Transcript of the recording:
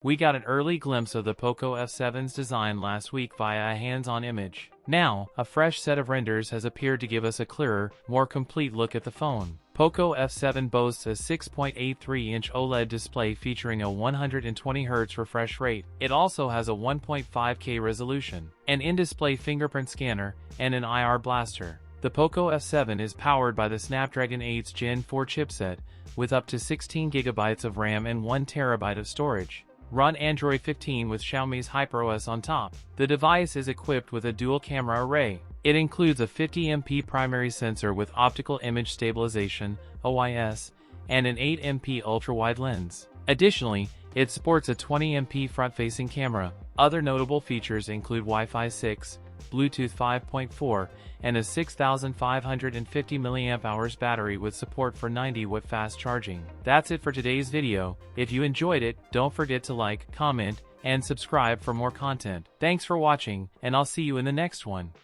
We got an early glimpse of the Poco F7's design last week via a hands-on image. Now, a fresh set of renders has appeared to give us a clearer, more complete look at the phone. Poco F7 boasts a 6.83-inch OLED display featuring a 120Hz refresh rate. It also has a 1.5K resolution, an in-display fingerprint scanner, and an IR blaster. The Poco F7 is powered by the Snapdragon 8's Gen 4 chipset, with up to 16GB of RAM and 1TB of storage. Run Android 15 with Xiaomi's HyperOS on top. The device is equipped with a dual-camera array. It includes a 50MP primary sensor with optical image stabilization (OIS) and an 8MP ultra-wide lens. Additionally, it sports a 20MP front-facing camera. Other notable features include Wi-Fi 6, Bluetooth 5.4, and a 6,550 mAh battery with support for 90-watt fast charging. That's it for today's video. If you enjoyed it, don't forget to like, comment, and subscribe for more content. Thanks for watching, and I'll see you in the next one.